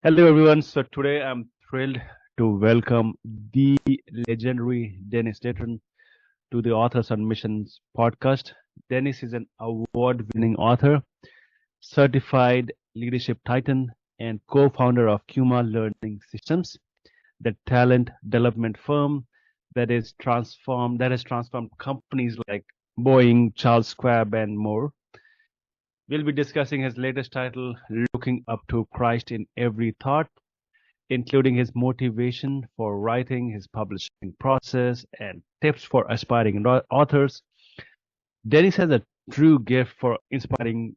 Hello, everyone. So today I'm thrilled to welcome the legendary Dennis Deaton to the Authors on Missions podcast. Dennis is an award-winning author, certified leadership titan, and co-founder of Kuma Learning Systems, the talent development firm that has transformed companies like Boeing, Charles Schwab, and more. We'll be discussing his latest title, Looking Up to Christ in Every Thought, including his motivation for writing, his publishing process, and tips for aspiring authors. Dennis has a true gift for inspiring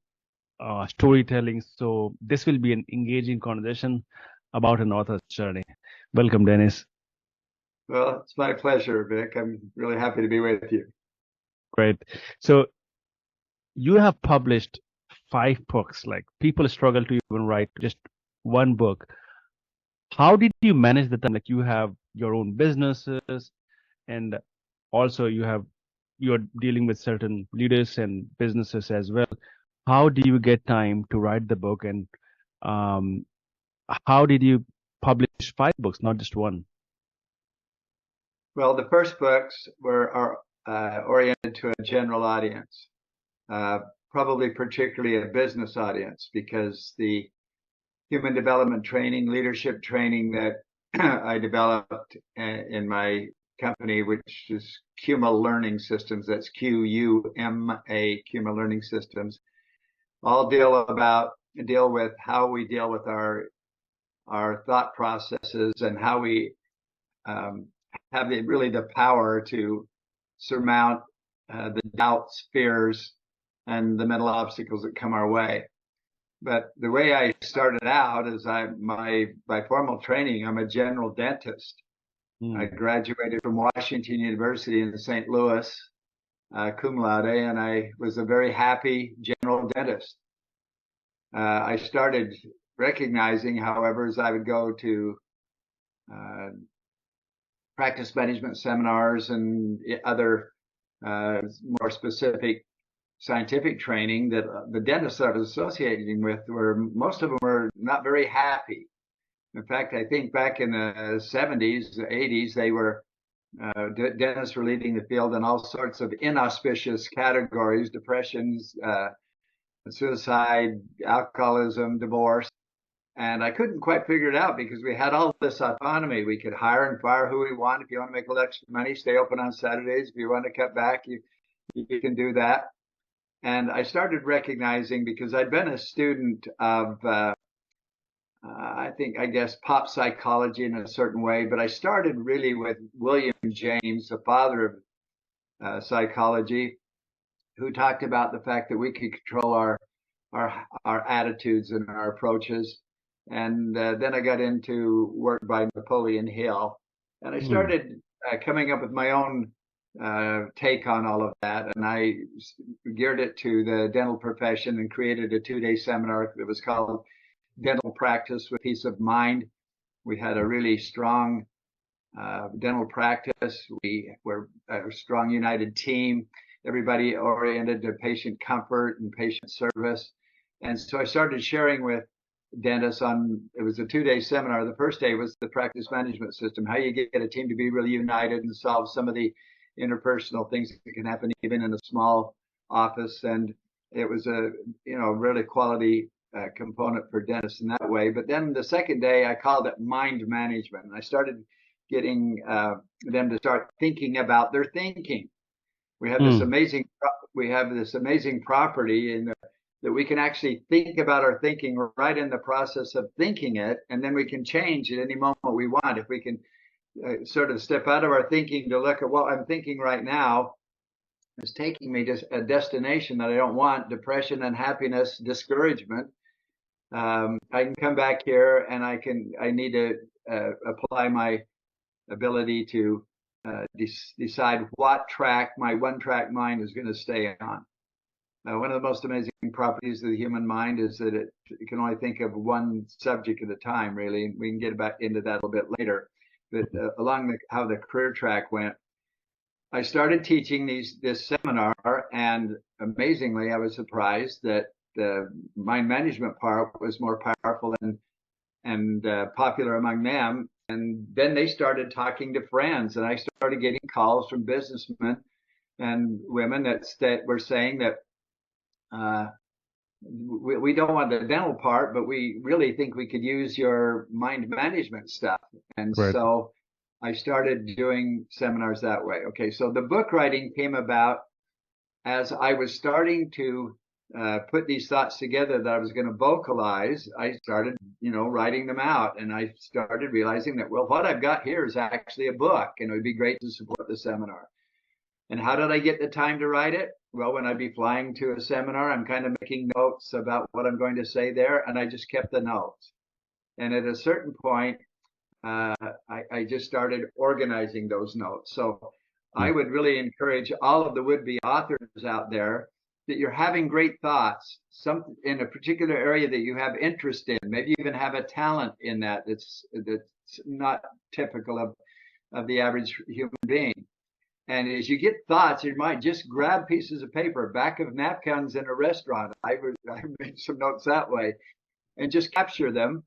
storytelling, so this will be an engaging conversation about an author's journey. Welcome, Dennis. Well, it's my pleasure, Vic. I'm really happy to be with you. Great. So you have published 5 books. Like people struggle to even write just one book. How did you manage the time? Like you have your own businesses, and also you're dealing with certain leaders and businesses as well. How do you get time to write the book, and um, how did you publish 5 books, not just one? Well, the first books are oriented to a general audience, uh, probably particularly a business audience, because the human development training, leadership training that I developed in my company, which is Kuma Learning Systems, that's Quma, Kuma Learning Systems, all deal with how we deal with our thought processes and how we um, have the power to surmount the doubts, fears, and the mental obstacles that come our way. But the way I started out is by formal training, I'm a general dentist. I graduated from Washington University in St. Louis, cum laude, and I was a very happy general dentist. I started recognizing, however, as I would go to uh, practice management seminars and other more specific scientific training, that the dentists I was associating with most of them were not very happy. In fact, I think back in the 70s, the 80s, dentists were leading the field in all sorts of inauspicious categories: depressions, suicide, alcoholism, divorce. And I couldn't quite figure it out because we had all this autonomy. We could hire and fire who we want. If you want to make a little extra money, stay open on Saturdays. If you want to cut back, you can do that. And I started recognizing, because I'd been a student of, I guess, pop psychology in a certain way, but I started really with William James, the father of psychology, who talked about the fact that we could control our attitudes and our approaches. And then I got into work by Napoleon Hill, and I started coming up with my own take on all of that. And I geared it to the dental profession and created a 2-day seminar that was called Dental Practice with Peace of Mind. We had a really strong dental practice. We were a strong, united team, everybody oriented to patient comfort and patient service. And so I started sharing with dentists it was a 2-day seminar. The first day was the practice management system, how you get a team to be really united and solve some of the interpersonal things that can happen even in a small office. And it was a really quality component for dentists in that way. But then the second day I called it mind management, and I started getting them to start thinking about their thinking. We have this amazing property that we can actually think about our thinking right in the process of thinking it, and then we can change at any moment we want. If we can sort of step out of our thinking to look at what I'm thinking right now is taking me to a destination that I don't want: depression, unhappiness, discouragement. I can come back here and I need to apply my ability to decide what track my one-track mind is going to stay on. One of the most amazing properties of the human mind is that it can only think of one subject at a time, really. And we can get back into that a little bit later. But along how the career track went, I started teaching this seminar, and amazingly, I was surprised that the mind management part was more powerful than and popular among them. And then they started talking to friends, and I started getting calls from businessmen and women that were saying that we don't want the dental part, but we really think we could use your mind management stuff. And Right. so I started doing seminars that way. Okay, so the book writing came about as I was starting to put these thoughts together that I was going to vocalize. I started, writing them out, and I started realizing that, well, what I've got here is actually a book, and it would be great to support the seminar. And how did I get the time to write it? Well, when I'd be flying to a seminar, I'm kind of making notes about what I'm going to say there, and I just kept the notes. And at a certain point, I just started organizing those notes. So I would really encourage all of the would-be authors out there that you're having great thoughts, some in a particular area that you have interest in. Maybe you even have a talent in that's not typical of the average human being. And as you get thoughts, you might just grab pieces of paper, back of napkins in a restaurant. I made some notes that way, and just capture them,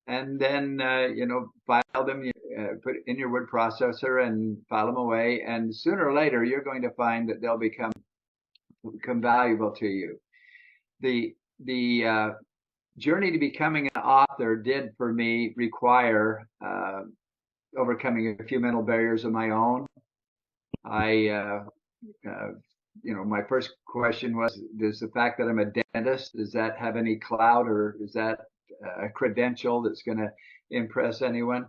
and then file them, put it in your word processor and file them away. And sooner or later, you're going to find that they'll become valuable to you. The journey to becoming an author did for me require overcoming a few mental barriers of my own. My first question was, does the fact that I'm a dentist, does that have any clout, or is that a credential that's going to impress anyone?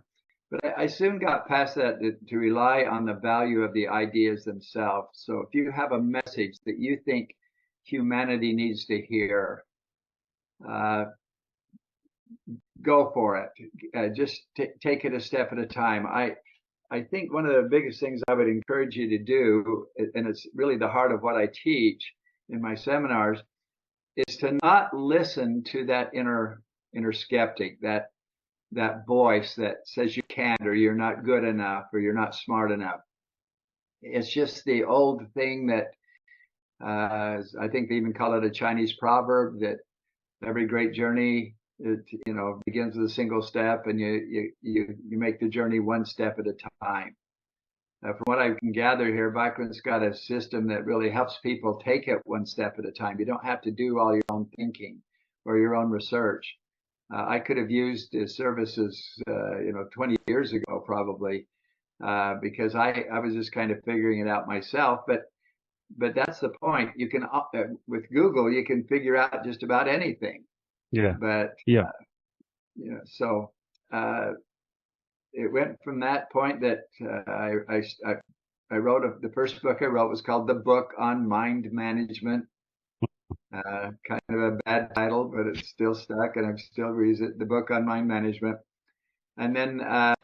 But I soon got past that to rely on the value of the ideas themselves. So if you have a message that you think humanity needs to hear, go for it. Just take it a step at a time. I think one of the biggest things I would encourage you to do, and it's really the heart of what I teach in my seminars, is to not listen to that inner skeptic, that voice that says you can't, or you're not good enough, or you're not smart enough. It's just the old thing that I think they even call it a Chinese proverb, that every great journey begins with a single step, and you make the journey one step at a time. From what I can gather here, Vikrant's got a system that really helps people take it one step at a time. You don't have to do all your own thinking or your own research. I could have used his services, 20 years ago probably, because I was just kind of figuring it out myself. But that's the point. You can with Google, you can figure out just about anything. Yeah. But yeah. So it went from that point that I wrote the first book I wrote was called The Book on Mind Management. Kind of a bad title, but it's still stuck, and I've still used it. The Book on Mind Management. And then I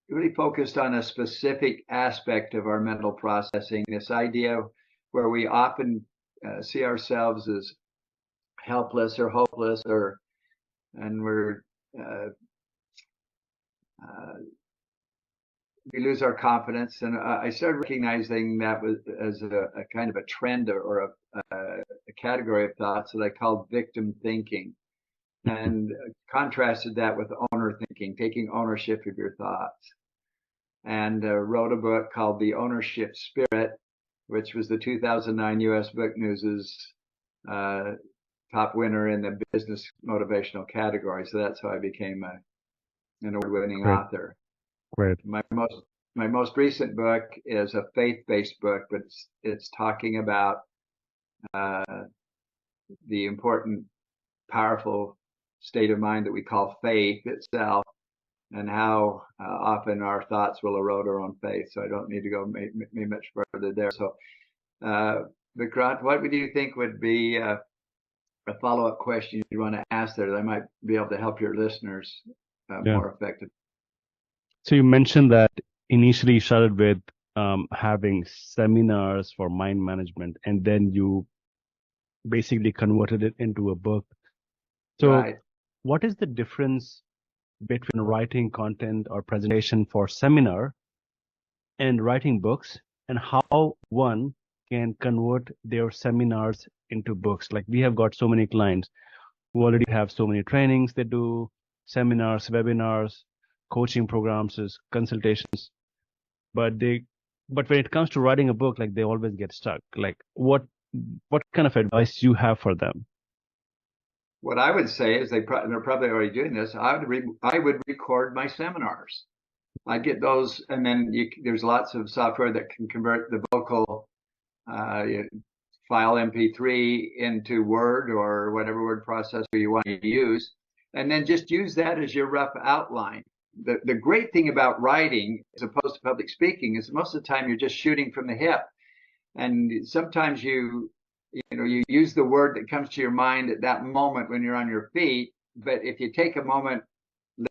really focused on a specific aspect of our mental processing. This idea where we often see ourselves as helpless or hopeless, and we lose our confidence. And I started recognizing that as a kind of a trend or a category of thoughts that I called victim thinking, and contrasted that with owner thinking, taking ownership of your thoughts. And wrote a book called The Ownership Spirit, which was the 2009 U.S. Book News's top winner in the business motivational category. So that's how I became an award-winning author. Great. My most recent book is a faith-based book, but it's talking about the important, powerful state of mind that we call faith itself, and how often our thoughts will erode our own faith. So I don't need to go much further there. So, Vikrant, what would you think would be a follow-up question you want to ask there that I might be able to help your listeners more effectively? So you mentioned that initially you started with having seminars for mind management, and then you basically converted it into a book. So what is the difference between writing content or presentation for seminar and writing books, and how one can convert their seminars into books? Like, we have got so many clients who already have so many trainings they do, seminars, webinars, coaching programs, consultations. But when it comes to writing a book, like they always get stuck. Like what kind of advice you have for them? What I would say is they're probably already doing this. I would record my seminars. I get those, and then there's lots of software that can convert the vocal uh, file MP3 into Word or whatever word processor you want to use, and then just use that as your rough outline. The great thing about writing, as opposed to public speaking, is most of the time you're just shooting from the hip, and sometimes you use the word that comes to your mind at that moment when you're on your feet. But if you take a moment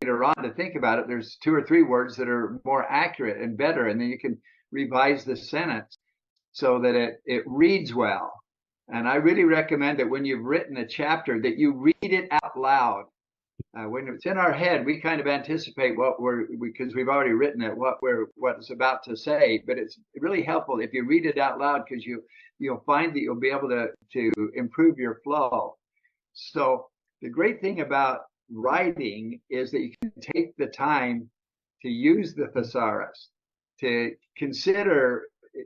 later on to think about it, there's 2 or 3 words that are more accurate and better, and then you can revise the sentence so that it reads well. And I really recommend that when you've written a chapter, that you read it out loud. When it's in our head, we kind of anticipate because we've already written it, what it's about to say. But it's really helpful if you read it out loud, because you'll find that you'll be able to improve your flow. So the great thing about writing is that you can take the time to use the thesaurus, to consider,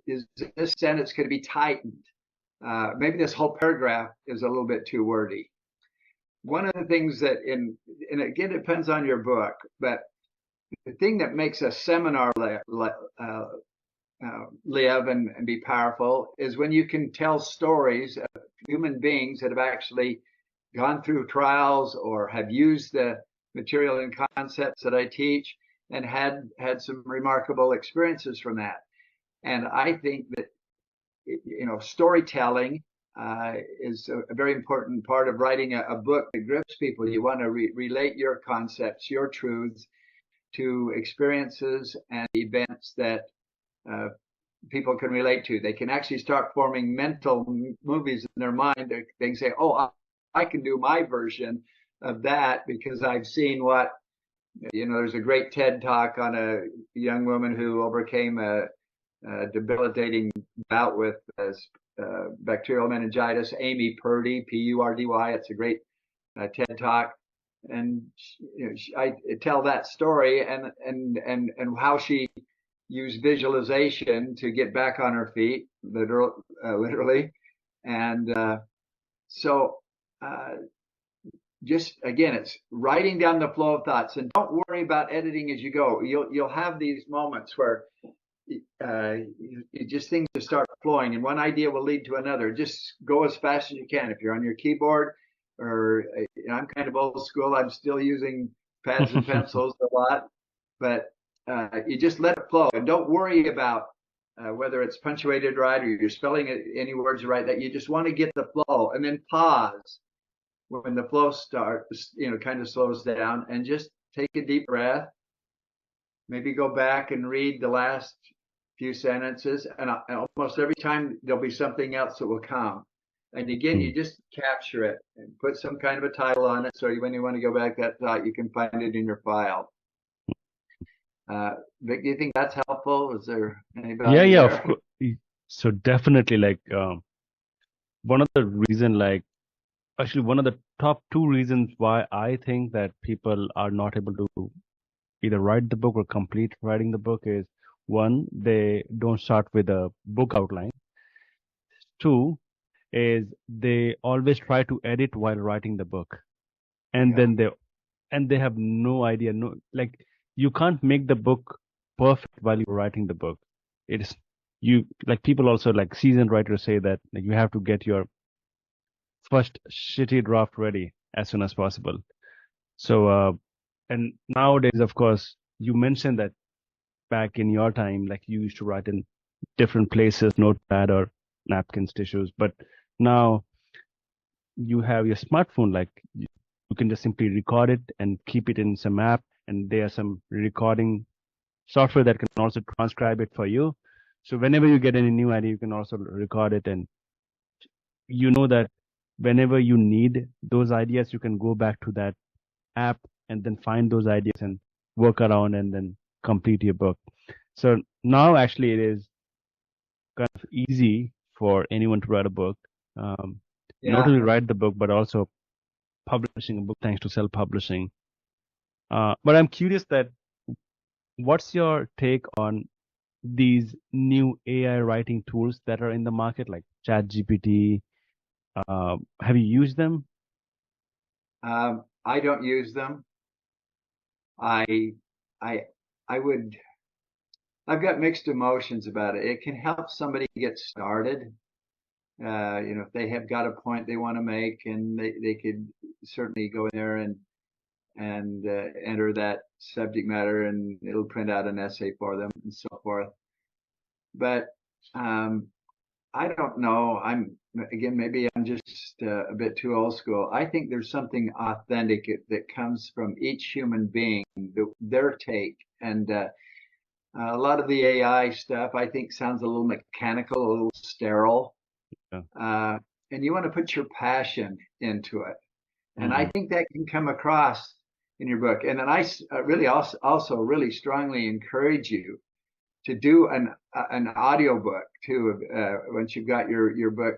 is this sentence going to be tightened? Maybe this whole paragraph is a little bit too wordy. One of the things that and again, it depends on your book, but the thing that makes a seminar live and be powerful is when you can tell stories of human beings that have actually gone through trials or have used the material and concepts that I teach and had some remarkable experiences from that. And I think that storytelling is a very important part of writing a book that grips people. You want to relate your concepts, your truths, to experiences and events that people can relate to. They can actually start forming mental movies in their mind. They can say, oh, I can do my version of that because I've seen what, there's a great TED talk on a young woman who overcame a debilitating bout with bacterial meningitis, Amy Purdy, Purdy. It's a great TED talk. And I tell that story and how she used visualization to get back on her feet, literally. And just again, it's writing down the flow of thoughts, and don't worry about editing as you go. You'll have these moments where just things just start flowing, and one idea will lead to another. Just go as fast as you can. If you're on your keyboard, or I'm kind of old school, I'm still using pads and pencils a lot, but you just let it flow, and don't worry about whether it's punctuated right or you're spelling any words right. That you just want to get the flow, and then pause when the flow starts, kind of slows down, and just take a deep breath. Maybe go back and read the last few sentences, and almost every time there'll be something else that will come. And again, you just capture it and put some kind of a title on it, so when you want to go back that thought, you can find it in your file. Vic, do you think that's helpful? Is there anybody? Yeah, of course. So definitely, like one of the reason, actually one of the top 2 reasons why I think that people are not able to either write the book or complete writing the book is, 1, they don't start with a book outline. 2 is they always try to edit while writing the book, and then they have no idea. You can't make the book perfect while you're writing the book. It's people also, like seasoned writers, say that you have to get your first shitty draft ready as soon as possible. So and nowadays, of course, you mentioned that back in your time, like you used to write in different places, notepad or napkins, tissues, but now you have your smartphone. Like you can just simply record it and keep it in some app, and there are some recording software that can also transcribe it for you. So whenever you get any new idea, you can also record it, and that whenever you need those ideas, you can go back to that app and then find those ideas and work around and then complete your book. So now actually it is kind of easy for anyone to write a book. Not only write the book, but also publishing a book thanks to self-publishing. But I'm curious that what's your take on these new AI writing tools that are in the market, like ChatGPT? Have you used them? I don't use them. I, I, I would, I've got mixed emotions about it. It can help somebody get started. If they have got a point they want to make, and they could certainly go in there and enter that subject matter, and it'll print out an essay for them and so forth. But I don't know. Maybe I'm just a bit too old school. I think there's something authentic that comes from each human being, their take. And a lot of the AI stuff, I think, sounds a little mechanical, a little sterile. Yeah. And you want to put your passion into it. And I Mhm. think that can come across in your book. And then I really also really strongly encourage you to do an audio book too. Once you've got your book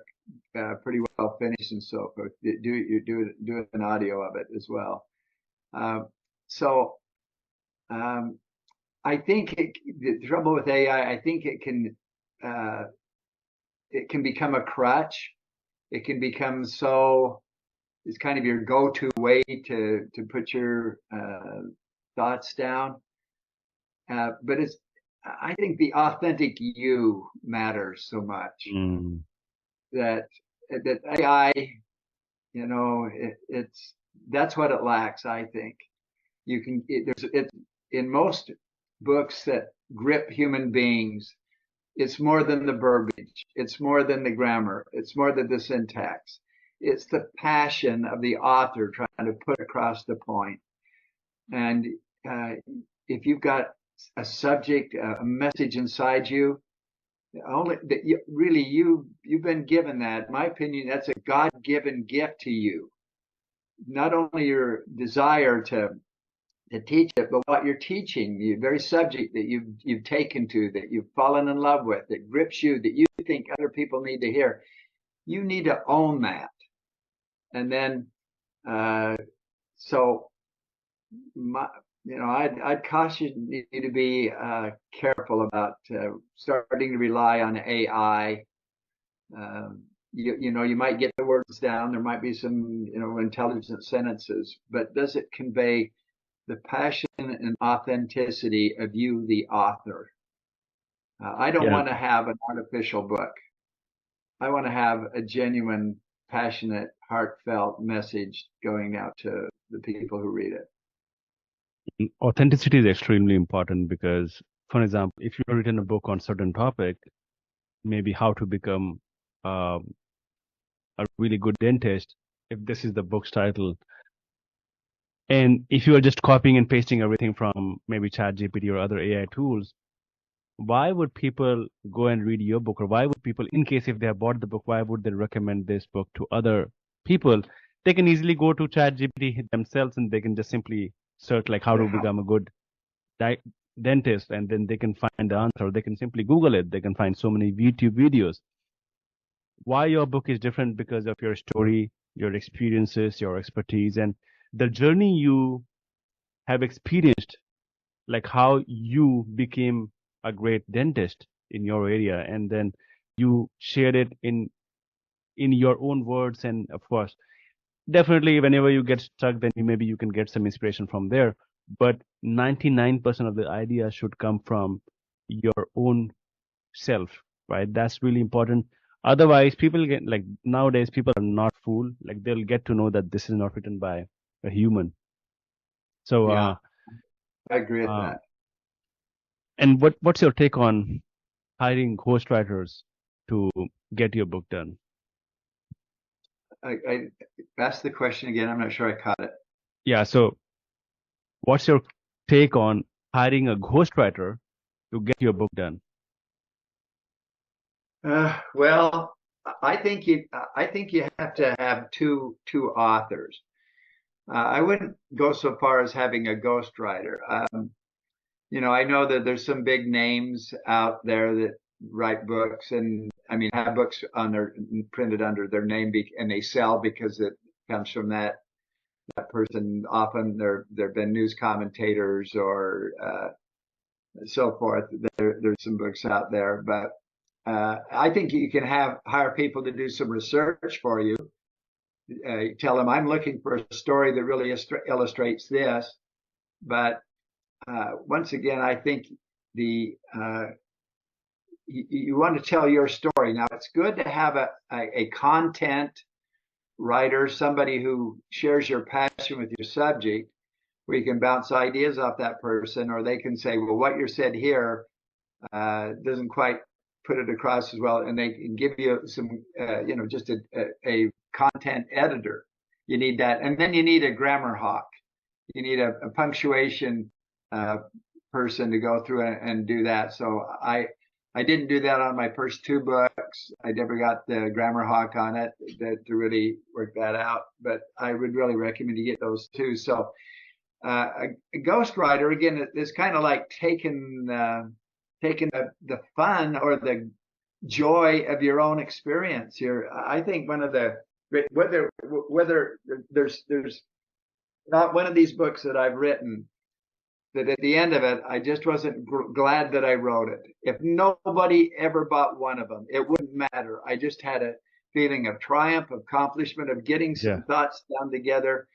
pretty well finished and so forth, do an audio of it as well. So I think the trouble with AI, I think uh, it can become a crutch. It can become so it's kind of your go-to way to put your thoughts down. But I think the authentic you matters so much Mm. that AI, it's that's what it lacks. I think there's it in most books that grip human beings. It's more than the verbiage. It's more than the grammar. It's more than the syntax. It's the passion of the author trying to put across the point. And uh, if you've got a subject, a message inside you, only that you've been given that. In my opinion, that's a God-given gift to you. Not only your desire to teach it, but what you're teaching, the very subject that you've taken to, that you've fallen in love with, that grips you, that you think other people need to hear. You need to own that. And then, uh, so my, I'd caution you to be careful about starting to rely on AI. You might get the words down. There might be some, intelligent sentences, but does it convey the passion and authenticity of you, the author? I don't Yeah. want to have an artificial book. I want to have a genuine, passionate, heartfelt message going out to the people who read it. Authenticity is extremely important because, for example, if you've written a book on certain topic, maybe how to become um, a really good dentist, if this is the book's title, and if you are just copying and pasting everything from maybe ChatGPT or other AI tools, why would people go and read your book? Or why would people, in case if they have bought the book, why would they recommend this book to other people? They can easily go to ChatGPT themselves and they can just simply search like how to Yeah. become a good di dentist, and then they can find the answer. They can simply Google it. They can find so many YouTube videos. Why your book is different? Because of your story, your experiences, your expertise, and the journey you have experienced, like how you became a great dentist in your area, and then you shared it in your own words. And of course, definitely, whenever you get stuck, then maybe you can get some inspiration from there. But 99% of the ideas should come from your own self, right? That's really important. Otherwise, people get like nowadays, people are not fooled. Like they'll get to know that this is not written by a human. So, Yeah, I agree with uh, that. and what's your take on hiring ghostwriters to get your book done? I asked the question again. I'm not sure I caught it. Yeah. So, what's your take on hiring a ghostwriter to get your book done? Well, I think you have to have two authors. I wouldn't go so far as having a ghostwriter. I know that there's some big names out there that write books, and I mean have books on their printed under their name, and they sell because it comes from that. that person. Often there've been news commentators or so forth. There's some books out there, but I think you can hire people to do some research for you. Tell them I'm looking for a story that really illustrates this. But once again, I think the you want to tell your story. Now, it's good to have a content writer, somebody who shares your passion with your subject, where you can bounce ideas off that person, or they can say, well, what you said here doesn't quite put it across as well, and they can give you some, just a content editor. You need that, and then you need a grammar hawk. You need a punctuation person to go through and do that. So I didn't do that on my first two books. I never got the grammar hawk on it to really work that out. But I would really recommend you get those two. So a ghostwriter, again, is kind of like taking the fun or the joy of your own experience here. I think one of the whether there's not one of these books that I've written that at the end of it, I just wasn't glad that I wrote it. If nobody ever bought one of them, it wouldn't matter. I just had a feeling of triumph, of accomplishment, of getting some thoughts down together.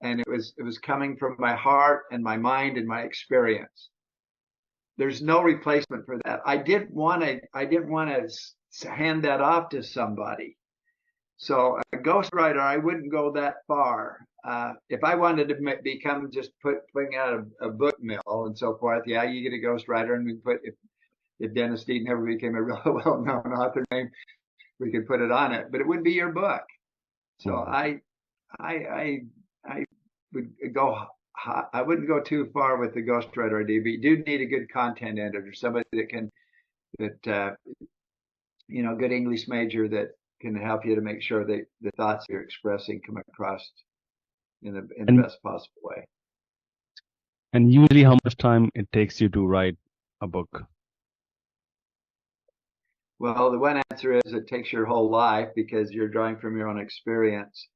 And it was coming from my heart and my mind and my experience. There's no replacement for that. I didn't want to hand that off to somebody. So a ghostwriter, I wouldn't go that far. If I wanted to become just putting out a book mill and so forth, yeah, you get a ghostwriter, and we put if Dennis Deaton ever became a real well-known author name, we could put it on it, but it wouldn't be your book. So I would go. I wouldn't go too far with the ghostwriter idea, but you do need a good content editor, somebody that good English major that can help you to make sure that the thoughts you're expressing come across in the best possible way. And usually how much time it takes you to write a book? Well, the one answer is it takes your whole life because you're drawing from your own experience.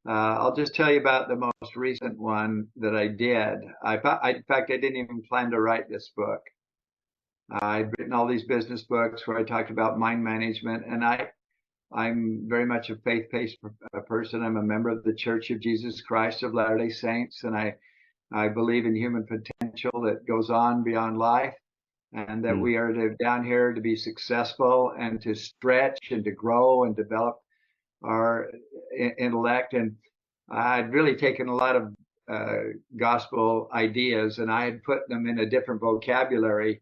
I'll just tell you about the most recent one that I did. In fact, I didn't even plan to write this book. I'd written all these business books where I talked about mind management, and I'm very much a faith-based person. I'm a member of the Church of Jesus Christ of Latter-day Saints, and I believe in human potential that goes on beyond life, and that we are down here to be successful and to stretch and to grow and develop our intellect. And I'd really taken a lot of gospel ideas, and I had put them in a different vocabulary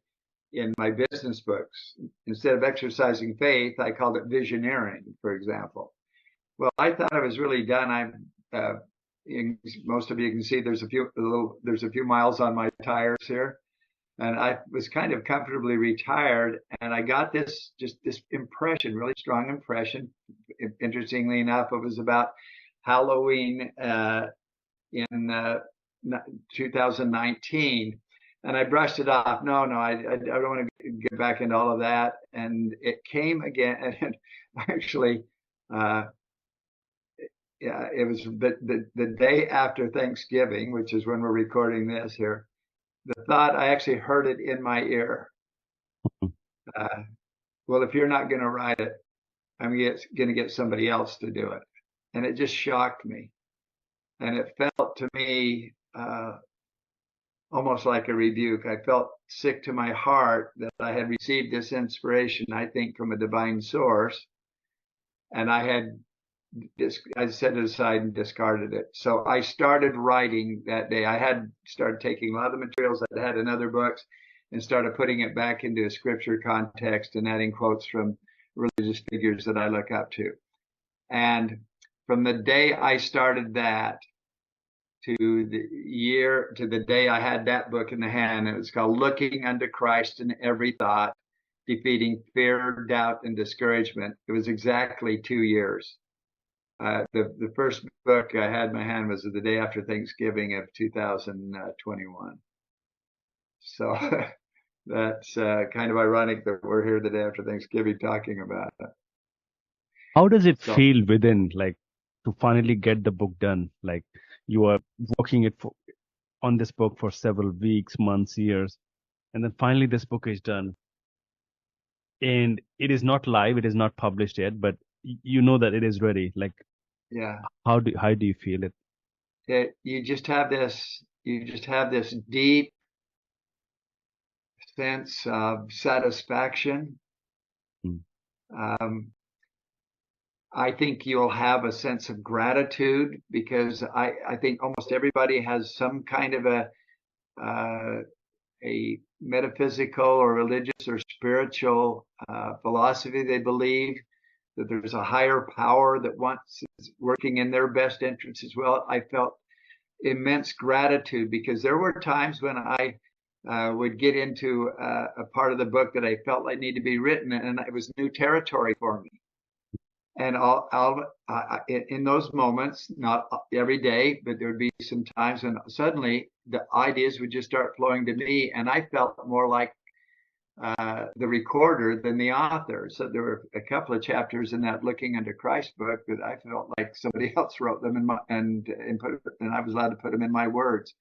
in my business books. Instead of exercising faith, I called it visioneering, for example. Well, I thought I was really done. Most of you can see there's a few miles on my tires here, and I was kind of comfortably retired. And I got this impression, really strong impression. Interestingly enough, it was about Halloween in 2019. And I brushed it off. No, I don't want to get back into all of that. And it came again. And actually, it was the day after Thanksgiving, which is when we're recording this here. The thought, I actually heard it in my ear. Well, if you're not going to write it, I'm going to get somebody else to do it. And it just shocked me. And it felt to me almost like a rebuke. I felt sick to my heart that I had received this inspiration, I think, from a divine source, and I set it aside and discarded it. So I started writing that day. I had started taking a lot of the materials I had in other books and started putting it back into a scripture context and adding quotes from religious figures that I look up to. And from the day I started that to the day I had that book in the hand, it was called Looking Unto Christ in Every Thought, Defeating Fear, Doubt, and Discouragement. It was exactly 2 years. The first book I had in my hand was the day after Thanksgiving of 2021. So that's kind of ironic that we're here the day after Thanksgiving talking about it. How does it feel within, like, to finally get the book done? Like, You are working on this book for several weeks, months, years, and then finally this book is done. And it is not live, it is not published yet, but you know that it is ready. Like, Yeah. how do you feel it? You just have this deep sense of satisfaction. Mm. Um, I think you'll have a sense of gratitude because I think almost everybody has some kind of a metaphysical or religious or spiritual philosophy. They believe that there's a higher power that wants is working in their best interest as well. I felt immense gratitude because there were times when I would get into a part of the book that I felt like needed to be written, and it was new territory for me. And in those moments, not every day, but there would be some times when suddenly the ideas would just start flowing to me, and I felt more like the recorder than the author. So there were a couple of chapters in that Looking Unto Christ book that I felt like somebody else wrote them and I was allowed to put them in my words.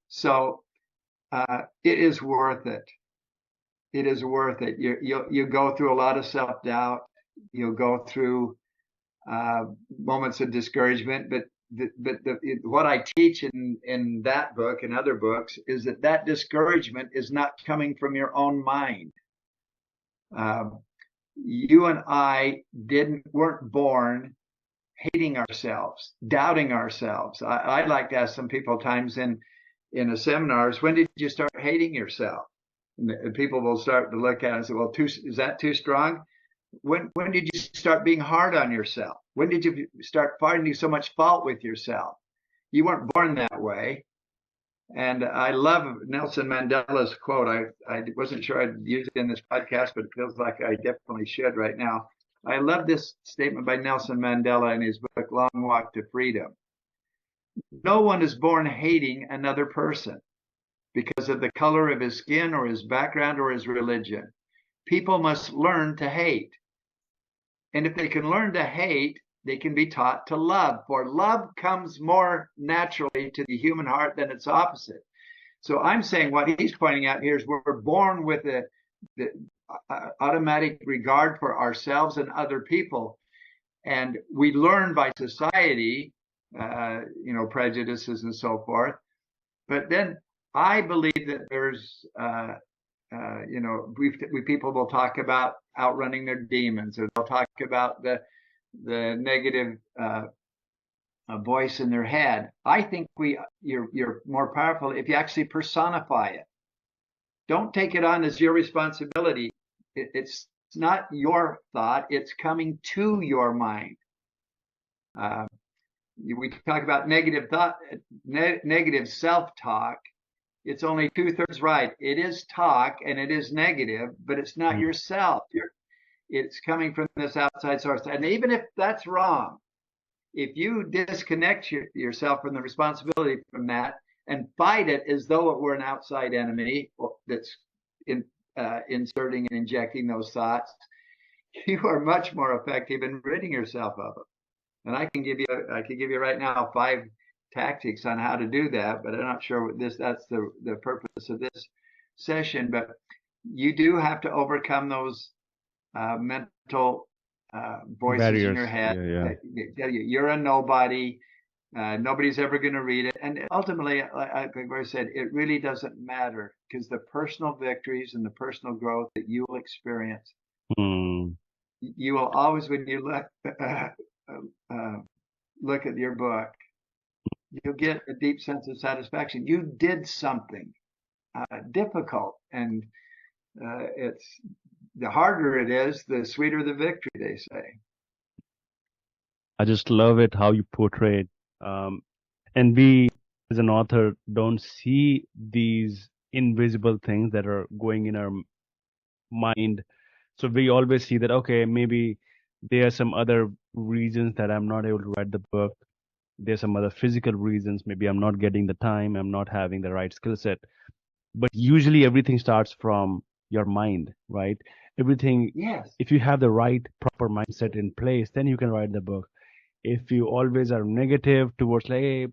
So it is worth it. It is worth it. You go through a lot of self doubt. You'll go through moments of discouragement, but what I teach in that book and other books is that discouragement is not coming from your own mind. You and I weren't born hating ourselves, doubting ourselves. I like to ask some people times in the seminars, when did you start hating yourself? And people will start to look at it and say, well, is that too strong? When did you start being hard on yourself? When did you start finding so much fault with yourself? You weren't born that way. And I love Nelson Mandela's quote. I wasn't sure I'd use it in this podcast, but it feels like I definitely should right now. I love this statement by Nelson Mandela in his book, Long Walk to Freedom. No one is born hating another person because of the color of his skin or his background or his religion. People must learn to hate. And if they can learn to hate, they can be taught to love, for love comes more naturally to the human heart than its opposite. So I'm saying what he's pointing out here is we're born with the automatic regard for ourselves and other people. And we learn by society, prejudices and so forth. But then I believe that there's people will talk about outrunning their demons, or they'll talk about the negative voice in their head. I think you're more powerful if you actually personify it. Don't take it on as your responsibility. It's not your thought; it's coming to your mind. We talk about negative thought, negative self-talk. It's only 2/3 right. It is talk and it is negative, but it's not yourself. It's coming from this outside source. And even if that's wrong, if you disconnect yourself from the responsibility from that and fight it as though it were an outside enemy that's inserting and injecting those thoughts, you are much more effective in ridding yourself of them. And I can give you right now 5 tactics on how to do that, but I'm not sure that's the purpose of this session. But you do have to overcome those mental voices Barriers in your head. that tell you you're a nobody. Nobody's ever going to read it. And ultimately, like I said, it really doesn't matter because the personal victories and the personal growth that you will experience, you will always, when you look at your book, you'll get a deep sense of satisfaction. You did something difficult, and it's the harder it is, the sweeter the victory, they say. I just love it how you portray it. And we, as an author, don't see these invisible things that are going in our mind. So we always see that, okay, maybe there are some other reasons that I'm not able to write the book. There's some other physical reasons. Maybe I'm not getting the time. I'm not having the right skill set. But usually everything starts from your mind, right? Everything, Yes. if you have the right, proper mindset in place, then you can write the book. If you always are negative towards, like, hey,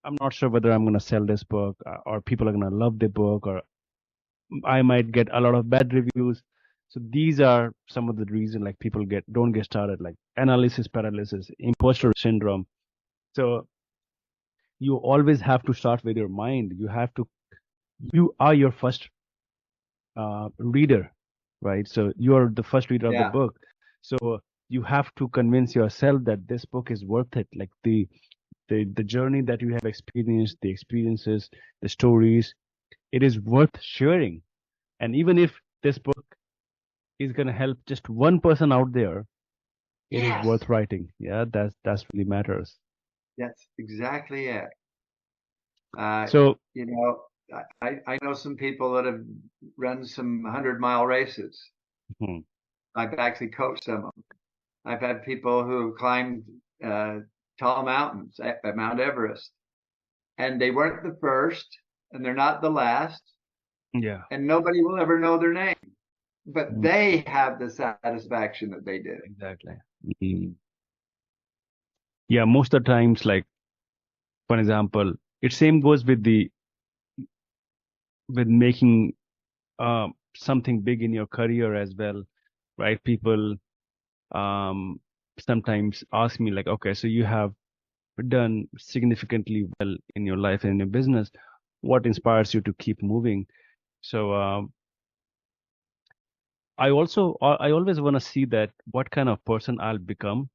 I'm not sure whether I'm going to sell this book or people are going to love the book or I might get a lot of bad reviews. So these are some of the reasons like people don't get started, like analysis paralysis, imposter syndrome. So you always have to start with your mind. You are your first reader, right? So you are the first reader of the Yeah. book. So you have to convince yourself that this book is worth it. Like the journey that you have experienced, the experiences, the stories, it is worth sharing. And even if this book is going to help just one person out there, it is Yes. worth writing. Yeah, that's really matters. That's exactly it. Uh, So, you know, I know some people that have run some 100-mile races. hmm, I've actually coached some of them. I've had people who have climbed uh, tall mountains at Mount Everest, and they weren't the first, and they're not the last, yeah, and nobody will ever know their name, but mm, they have the satisfaction that they did. exactly. Mm. Yeah, most of the times, like for example, it same goes with the with making something big in your career as well, right? People um, sometimes ask me like, okay, so you have done significantly well in your life and in your business. What inspires you to keep moving? So I always want to see that what kind of person I'll become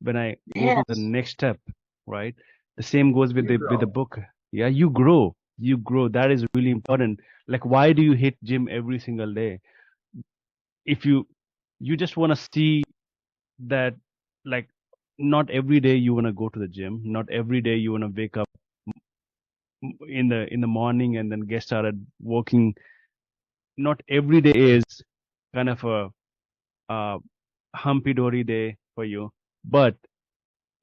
when I go to the Yes, next step, right? The same goes with you the grow. book. Yeah, you grow. That is really important. Like, why do you hit gym every single day? If you just want to see that, like, not every day you want to go to the gym. Not every day you want to wake up in the morning and then get started working. Not every day is kind of a humpy dory day for you, but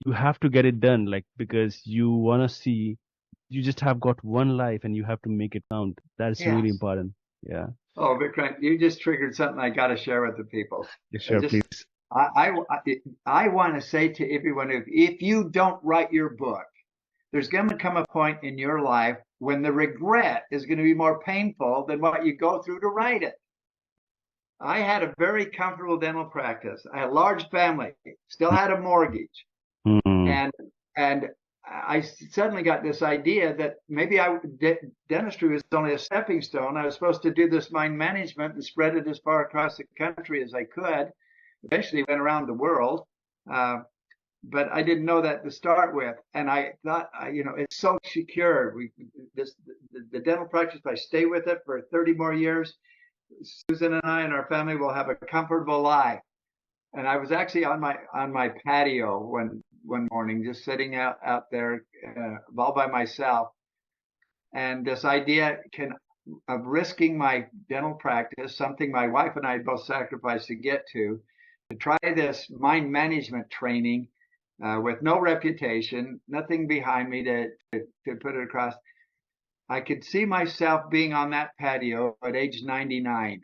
you have to get it done, like because you want to see. You just have got one life and you have to make it count. That's really Yes. important. Yeah. Oh, Vikrant, you just triggered something I got to share with the people. Yeah, I sure, just, please. I want to say to everyone, if you don't write your book, there's going to come a point in your life when the regret is going to be more painful than what you go through to write it. I had a very comfortable dental practice. I had a large family, still had a mortgage, Mm, and and I suddenly got this idea that maybe dentistry was only a stepping stone. I was supposed to do this mind management and spread it as far across the country as I could. Eventually, went around the world, uh, but I didn't know that to start with. And I thought, it's so secure. The dental practice. If I stay with it for 30 more years, Susan and I and our family will have a comfortable life. And I was actually on my patio one morning, just sitting out there all by myself, and this idea of risking my dental practice, something my wife and I both sacrificed to get to try this mind management training with no reputation, nothing behind me to put it across. I could see myself being on that patio at age 99,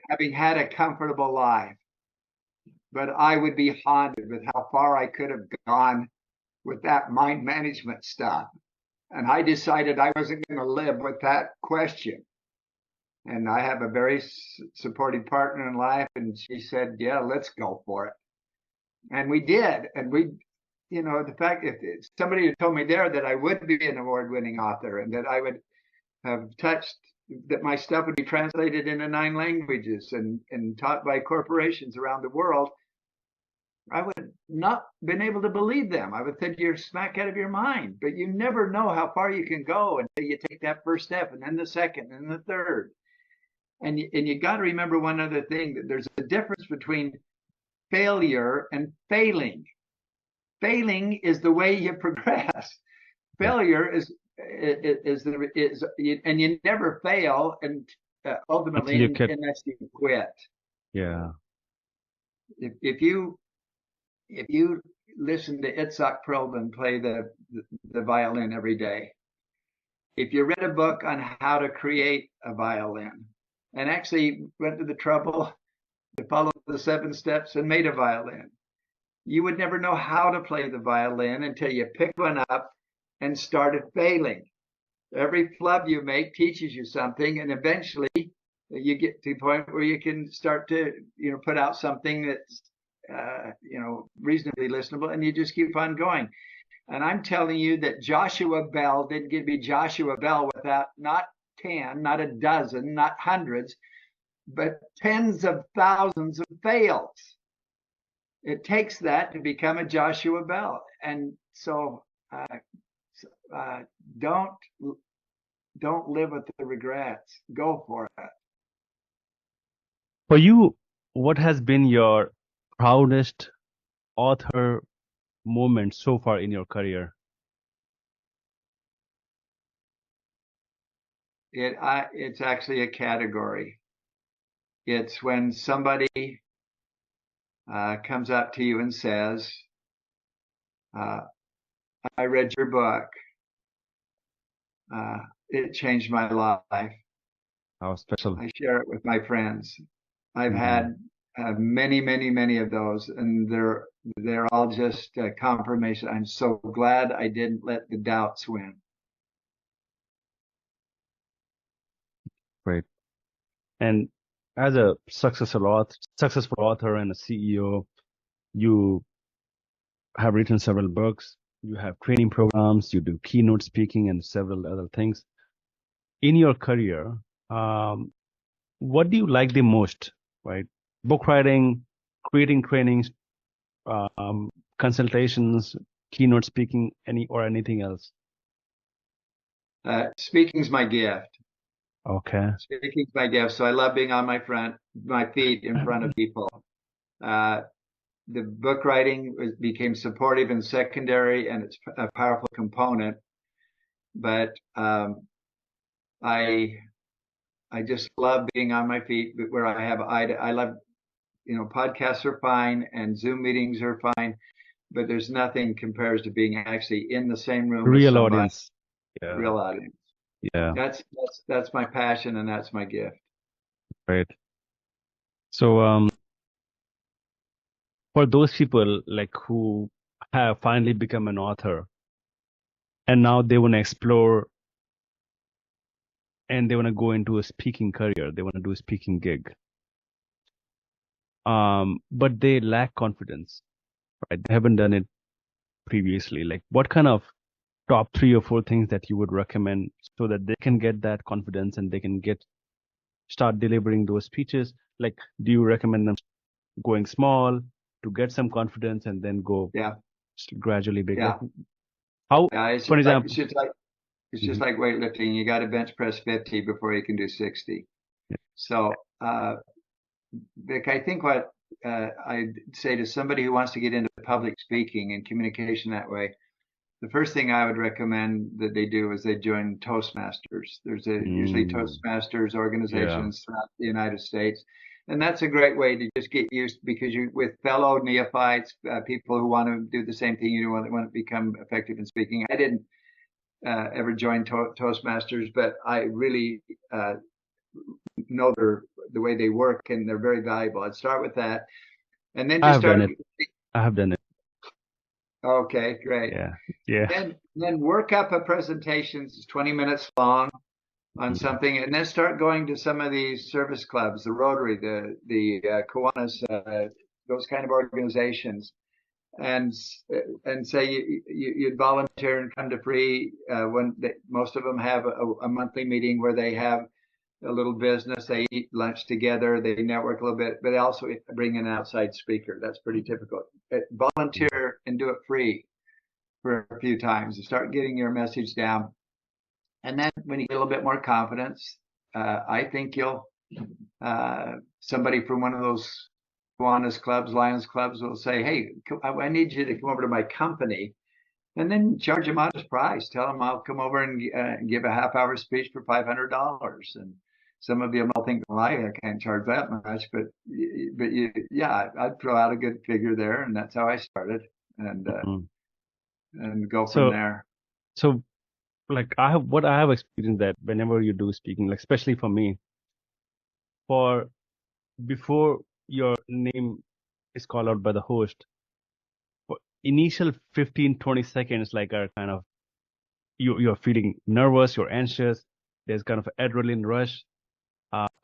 having had a comfortable life, but I would be haunted with how far I could have gone with that mind management stuff. And I decided I wasn't going to live with that question. And I have a very supportive partner in life, and she said, "Yeah, let's go for it." And we did. And the fact if somebody had told me there that I would be an award-winning author and that I would have touched that my stuff would be translated into 9 languages and taught by corporations around the world, I would not been able to believe them. I would think you're smack out of your mind. But you never know how far you can go until you take that first step, and then the second, and the third. And you got to remember one other thing: that there's a difference between failure and failing. Failing is the way you progress. yeah. Failure is and you never fail, and Until ultimately you get, unless you quit. yeah. If you listen to Itzhak Perlman play the violin every day, if you read a book on how to create a violin and actually went to the trouble to follow the 7 steps and made a violin, you would never know how to play the violin until you pick one up and started failing. Every flub you make teaches you something, and eventually you get to the point where you can start to, put out something that's, reasonably listenable, and you just keep on going. And I'm telling you that Joshua Bell didn't get to be Joshua Bell without not 10, not a dozen, not hundreds, but tens of thousands of fails. It takes that to become a Joshua Bell. And so don't live with the regrets. Go for it. For you, what has been your proudest author moment so far in your career? It's actually a category. It's when somebody comes up to you and says, I read your book. It changed my life. How special. I share it with my friends. I've had many, many, many of those, and they're all just confirmation. I'm so glad I didn't let the doubts win. Great. And as a successful author and a CEO, you have written several books, you have training programs, you do keynote speaking and several other things. In your career, what do you like the most, right? Book writing, creating trainings, consultations, keynote speaking, anything else? Speaking's my gift. Okay. Speaking's my gift. So I love being on my feet in front of people. The book writing became supportive and secondary, and it's a powerful component. But I just love being on my feet where I love, podcasts are fine and Zoom meetings are fine, but there's nothing compares to being actually in the same room with Real somebody. audience. Yeah. Real audience. Yeah. That's my passion, and that's my gift. Right. So, for those people like who have finally become an author and now they want to explore and they want to go into a speaking career, they want to do a speaking gig, but they lack confidence, right? They haven't done it previously. Like, what kind of top 3 or 4 things that you would recommend so that they can get that confidence and they can start delivering those speeches? Like, do you recommend them going small to get some confidence and then go gradually big? Yeah. How, it's for example, just like weightlifting. You got to bench press 50 before you can do 60. Yeah. So, Vic, I think what I'd say to somebody who wants to get into public speaking and communication that way, the first thing I would recommend that they do is they join Toastmasters. There's usually Toastmasters organizations throughout the United States. And that's a great way to just get used, because you with fellow neophytes, people who want to do the same thing you want to become effective in speaking. I didn't ever join Toastmasters, but I really know the way they work, and they're very valuable. I'd start with that, and then just start. I have done it. Okay, great. Yeah. Then work up a presentation. It's 20 minutes long on something, and then start going to some of these service clubs, the Rotary, the Kiwanis, those kind of organizations, and say you'd volunteer and come to free. Most of them have a monthly meeting where they have a little business, they eat lunch together, they network a little bit, but they also bring in an outside speaker. That's pretty typical. Volunteer and do it free for a few times and start getting your message down. And then when you get a little bit more confidence, I think you'll, somebody from one of those Kiwanis clubs, Lions clubs will say, hey, I need you to come over to my company, and then charge a modest price. Tell them I'll come over and give a half-hour speech for $500. And some of you might think, well, I can't charge that much, but I'd throw out a good figure there, and that's how I started, and go from there. So, like I have experienced that whenever you do speaking, like especially for me, before your name is called out by the host, initial 15-20 seconds like are kind of you're feeling nervous, you're anxious, there's kind of adrenaline rush.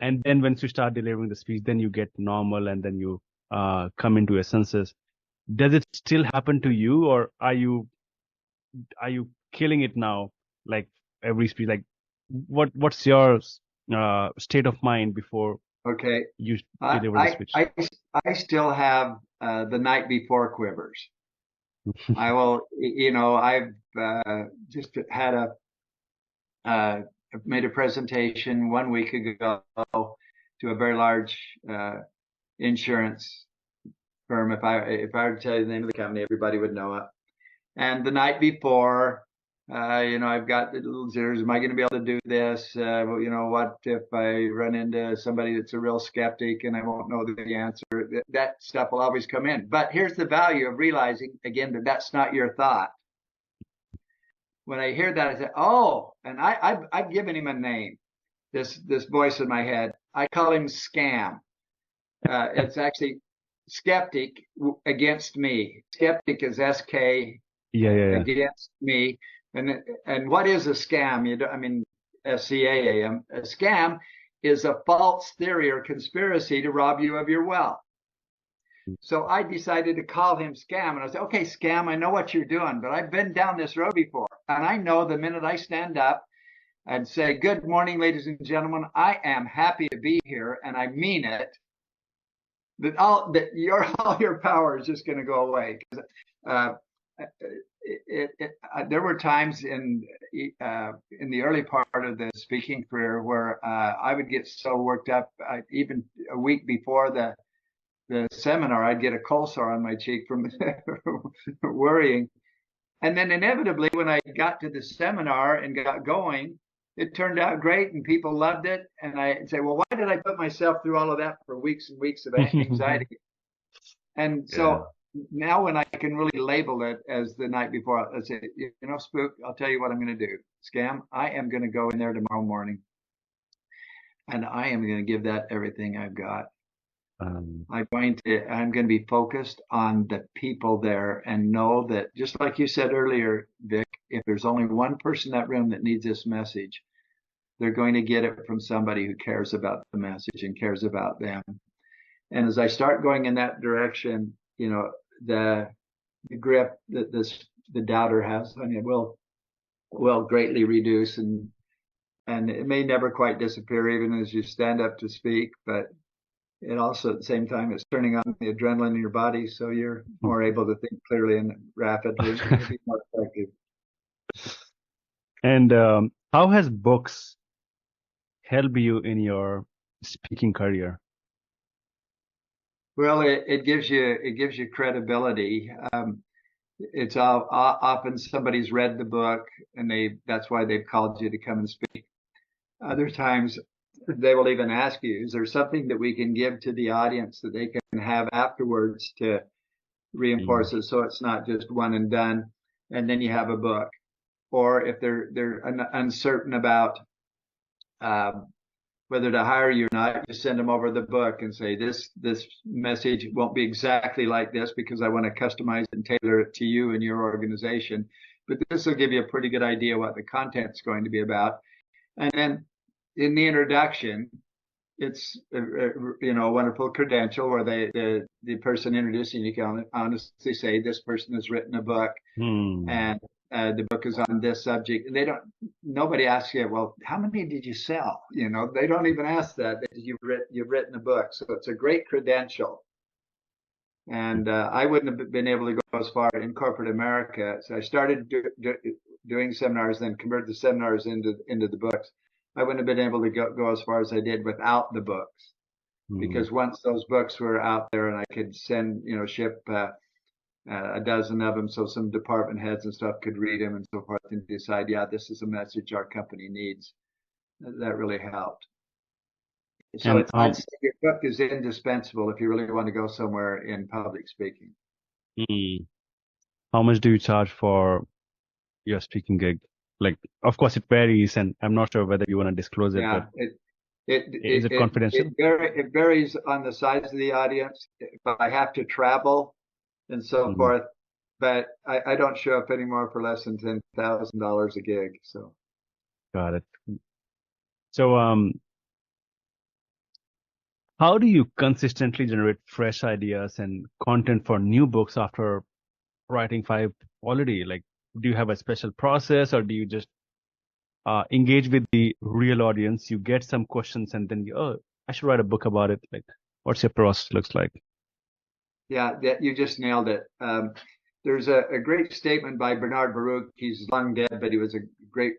And then once you start delivering the speech, then you get normal and then you come into your senses. Does it still happen to you, or are you killing it now? Like every speech, like what's your state of mind before Okay. you I, deliver the I, speech? I, I still have the night before quivers. I will, I've just had uh, made a presentation 1 week ago to a very large insurance firm. If I were to tell you the name of the company, everybody would know it. And the night before, I've got the little jitters. Am I going to be able to do this? What if I run into somebody that's a real skeptic and I won't know the answer? That stuff will always come in. But here's the value of realizing, again, that that's not your thought. When I hear that, I say, oh, and I've given him a name, this voice in my head. I call him Scam. It's actually skeptic against me. Skeptic is SK Yeah, yeah, yeah. against me. And what is a scam? SCAAM. A scam is a false theory or conspiracy to rob you of your wealth. So I decided to call him Scam. And I said, okay, Scam, I know what you're doing, but I've been down this road before. And I know the minute I stand up and say, good morning, ladies and gentlemen, I am happy to be here, and I mean it, all your power is just going to go away. Uh, there were times in the early part of the speaking career where I would get so worked up, even a week before the seminar, I'd get a cold sore on my cheek from worrying. And then inevitably, when I got to the seminar and got going, it turned out great and people loved it. And I'd say, well, why did I put myself through all of that for weeks and weeks of anxiety? And Yeah. so now when I can really label it as the night before, I say, Spook, I'll tell you what I'm going to do. Scam, I am going to go in there tomorrow morning and I am going to give that everything I've got. I'm going to be focused on the people there and know that, just like you said earlier, Vic, if there's only one person in that room that needs this message, they're going to get it from somebody who cares about the message and cares about them. And as I start going in that direction, the grip that the doubter has on you will greatly reduce, and it may never quite disappear even as you stand up to speak, but it also at the same time is turning on the adrenaline in your body, so you're more able to think clearly and rapidly and be more effective. And how has books helped you in your speaking career? Well, it gives you credibility. It's often somebody's read the book and that's why they've called you to come and speak. Other times they will even ask you, is there something that we can give to the audience that they can have afterwards to reinforce it, so it's not just one and done, and then you have a book. Or if they're uncertain about whether to hire you or not, you send them over the book and say, this message won't be exactly like this because I want to customize and tailor it to you and your organization, but this will give you a pretty good idea what the content's going to be about. And then in the introduction, it's a wonderful credential where the person introducing you can honestly say this person has written a book and the book is on this subject. Nobody asks you, well, how many did you sell? They don't even ask that. You've written a book, so it's a great credential. And I wouldn't have been able to go as far in corporate America. So I started doing seminars, then converted the seminars into the books. I wouldn't have been able to go as far as I did without the books, because once those books were out there and I could ship a dozen of them so some department heads and stuff could read them and so forth and decide, yeah, this is a message our company needs. That really helped. So I'd say your book is indispensable if you really want to go somewhere in public speaking. How much do you charge for your speaking gig? Like, of course, it varies, and I'm not sure whether you want to disclose it. Yeah, but is it confidential? It varies on the size of the audience. If I have to travel and so forth, but I don't show up anymore for less than $10,000 a gig. So Got it. So, how do you consistently generate fresh ideas and content for new books after writing five already? Like, do you have a special process, or do you just engage with the real audience? You get some questions, and then oh, I should write a book about it. Like, what's your process looks like? yeah, you just nailed it. There's a great statement by Bernard Baruch. He's long dead, but he was a great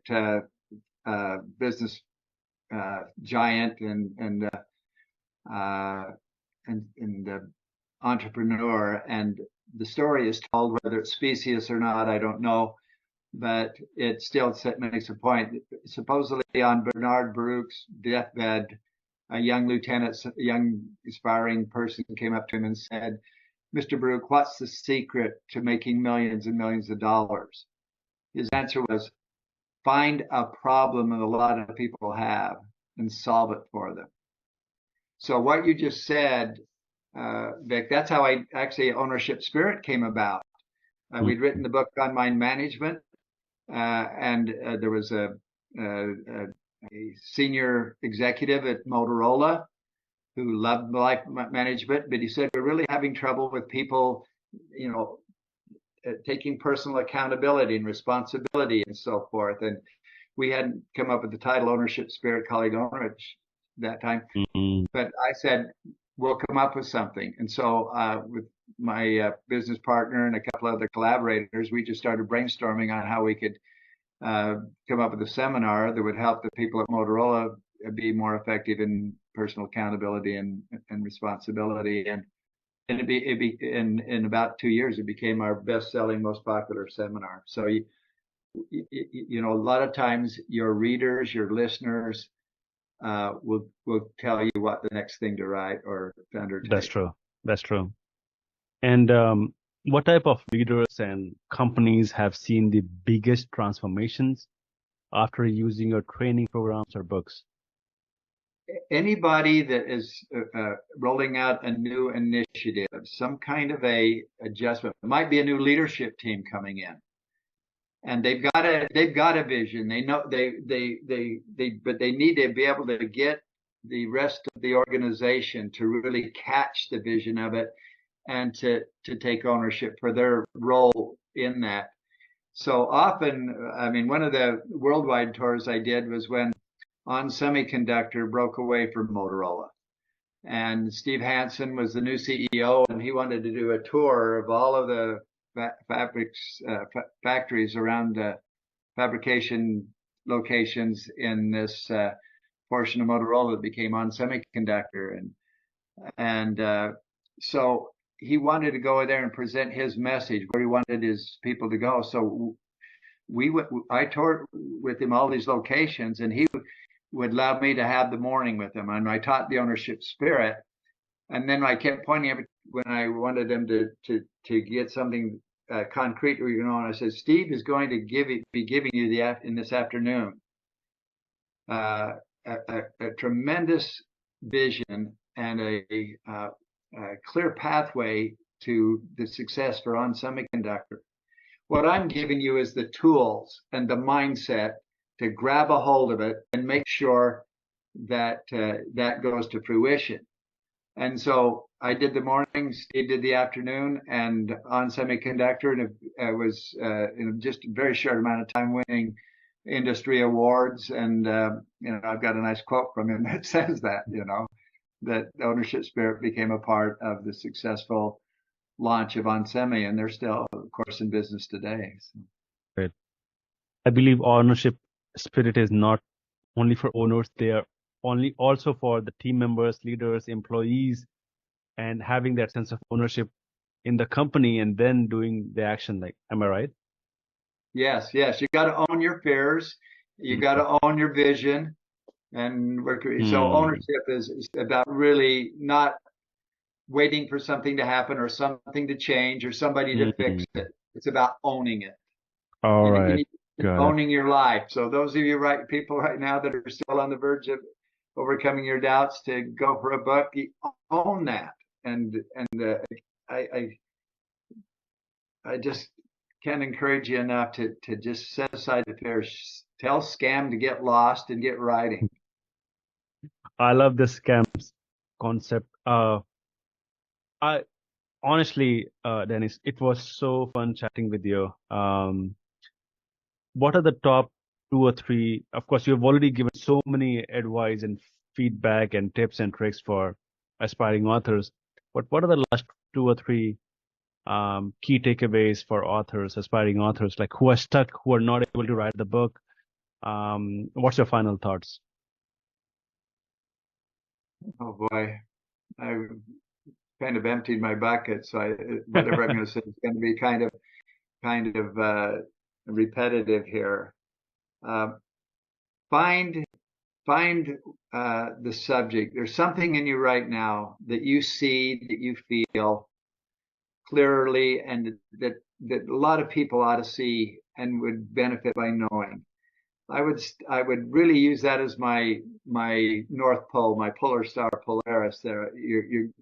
business giant uh, and entrepreneur. And the story is told, whether it's specious or not, I don't know, but it still makes a point. Supposedly on Bernard Baruch's deathbed, a young lieutenant, a young aspiring person came up to him and said, "Mr. Baruch, what's the secret to making millions and millions of dollars?" His answer was, "Find a problem that a lot of people have and solve it for them." So what you just said, Vic, that's how Ownership Spirit came about. We'd written the book on mind management, and there was a senior executive at Motorola who loved life management, but he said, "We're really having trouble with people, you know, taking personal accountability and responsibility and so forth." And we hadn't come up with the title Ownership Spirit, colleague ownership that time. Mm-hmm. But I said, we'll come up with something. And so with my business partner and a couple other collaborators, we just started brainstorming on how we could come up with a seminar that would help the people at Motorola be more effective in personal accountability and responsibility. And in about 2 years, it became our best-selling, most popular seminar. So you know, a lot of times your readers, your listeners will tell you what the next thing to write or to undertake. That's true. That's true. And what type of leaders and companies have seen the biggest transformations after using your training programs or books? Anybody that is rolling out a new initiative, some kind of a adjustment, it might be a new leadership team coming in, and they've got a vision. They know but they need to be able to get the rest of the organization to really catch the vision of it and to take ownership for their role in that. So often, I mean, one of the worldwide tours I did was when On Semiconductor broke away from Motorola. And Steve Hansen was the new CEO, and he wanted to do a tour of all of the factories around fabrication locations in this portion of Motorola that became On Semiconductor. And so he wanted to go there and present his message, where he wanted his people to go. So I toured with him all these locations, and he would allow me to have the morning with him. And I taught the ownership spirit. And then I kept pointing when I wanted them to get something concrete, you know, and I said, "Steve is going to be giving you in this afternoon a tremendous vision and a clear pathway to the success for On Semiconductor. What I'm giving you is the tools and the mindset to grab a hold of it and make sure that that goes to fruition." And so I did the morning, Steve did the afternoon, and On Semiconductor, and it was in just a very short amount of time winning industry awards. And you know, I've got a nice quote from him that says that, you know, that ownership spirit became a part of the successful launch of On Semi, and they're still, of course, in business today. So. Right. I believe ownership spirit is not only for owners, they are also for the team members, leaders, employees, and having that sense of ownership in the company and then doing the action. Like, am I right? Yes. You got to own your fears. You got to own your vision, and so ownership is about really not waiting for something to happen or something to change or somebody to fix it. It's about owning it. All right. Owning your life. So those of you people right now that are still on the verge of overcoming your doubts to go for a book, you own that. And I just can't encourage you enough to just set aside the fear. Tell Scam to get lost and get writing. I love the scams concept. I honestly, Dennis, it was so fun chatting with you. What are the top two or three? Of course, you've already given so many advice and feedback and tips and tricks for aspiring authors. But what are the last two or three key takeaways for authors, aspiring authors, like who are stuck, who are not able to write the book? What's your final thoughts? Oh boy, I kind of emptied my bucket, so whatever I'm going to say is going to be kind of repetitive here. Find the subject. There's something in you right now that you see, that you feel clearly, and that a lot of people ought to see and would benefit by knowing. I would really use that as my North Pole, my polar star Polaris. There, you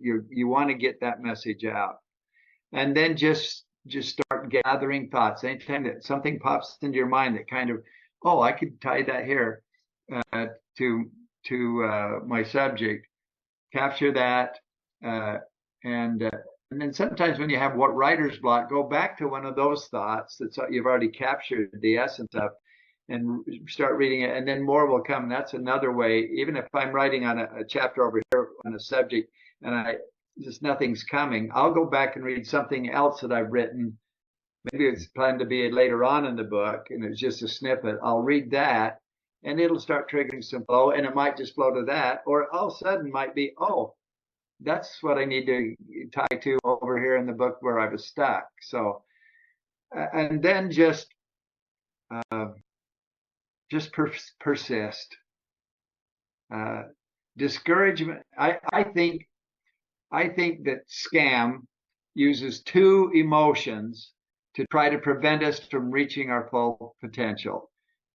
want to get that message out, and then just start gathering thoughts. Anytime that something pops into your mind that kind of, oh, I could tie that here to my subject, capture that, and then sometimes when you have what writer's block, go back to one of those thoughts that you've already captured the essence of, and start reading it, and then more will come. That's another way. Even if I'm writing on a chapter over here on a subject and just nothing's coming, I'll go back and read something else that I've written. Maybe it's planned to be later on in the book and it's just a snippet. I'll read that and it'll start triggering some flow, and it might just flow to that, or all of a sudden might be, oh, that's what I need to tie to over here in the book where I was stuck. So, and then just persist. Discouragement. I think that Scam uses two emotions to try to prevent us from reaching our full potential.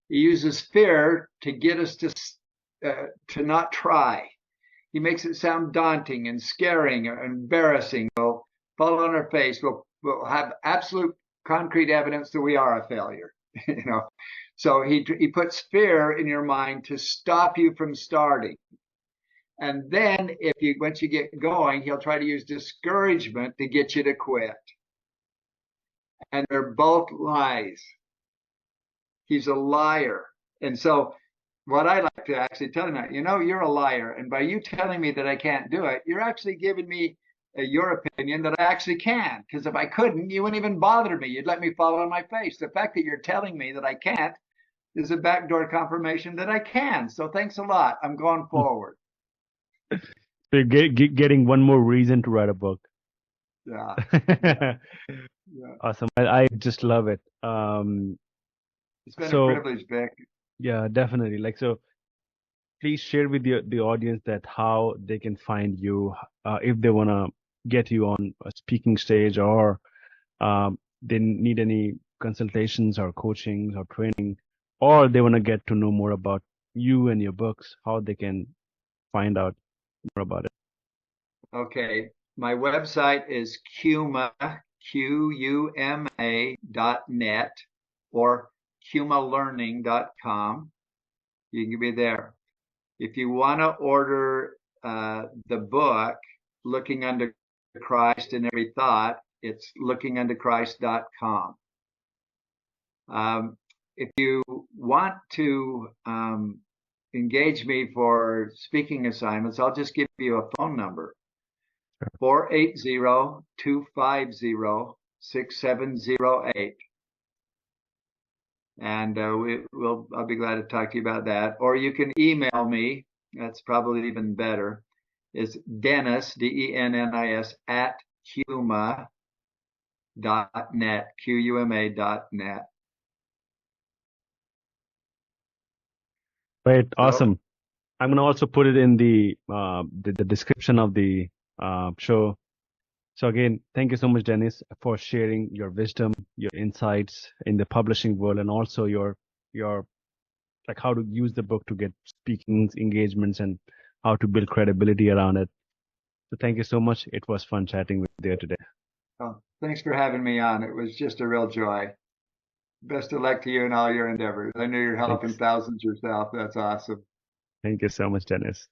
He uses fear to get us to not try. He makes it sound daunting and scaring or embarrassing. We'll fall on our face. We'll have absolute concrete evidence that we are a failure. You know, so he puts fear in your mind to stop you from starting. And then once you get going, he'll try to use discouragement to get you to quit. And they're both lies. He's a liar. And so what I like to actually tell him, you're a liar. And by you telling me that I can't do it, you're actually giving me your opinion that I actually can. Because if I couldn't, you wouldn't even bother me. You'd let me fall on my face. The fact that you're telling me that I can't is a backdoor confirmation that I can. So thanks a lot. I'm going forward. So you're getting one more reason to write a book. Yeah. Yeah. Awesome. I just love it. It's been a privilege, Vic. Yeah, definitely. So please share with the audience that how they can find you if they want to get you on a speaking stage, or they need any consultations or coachings or training, or they want to get to know more about you and your books, how they can find out more about it. Okay. My website is Quma, QUMA.net, or QUMAlearning.com. You can be there. If you want to order the book, Looking Unto Christ in Every Thought, it's lookinguntochrist.com. If you want to engage me for speaking assignments, I'll just give you a phone number. 480-250-6708. And I'll be glad to talk to you about that. Or you can email me. That's probably even better. It's Dennis, DENNIS, at QUMA.net, QUMA.net. Right. Awesome. I'm going to also put it in the description of the show. So again, thank you so much, Dennis, for sharing your wisdom, your insights in the publishing world, and also your like how to use the book to get speaking engagements and how to build credibility around it. So thank you so much. It was fun chatting with you today. Oh, Thanks for having me on. It was just a real joy. Best of luck to you in all your endeavors. I know you're helping Thanks. thousands yourself. That's awesome. Thank you so much, Dennis.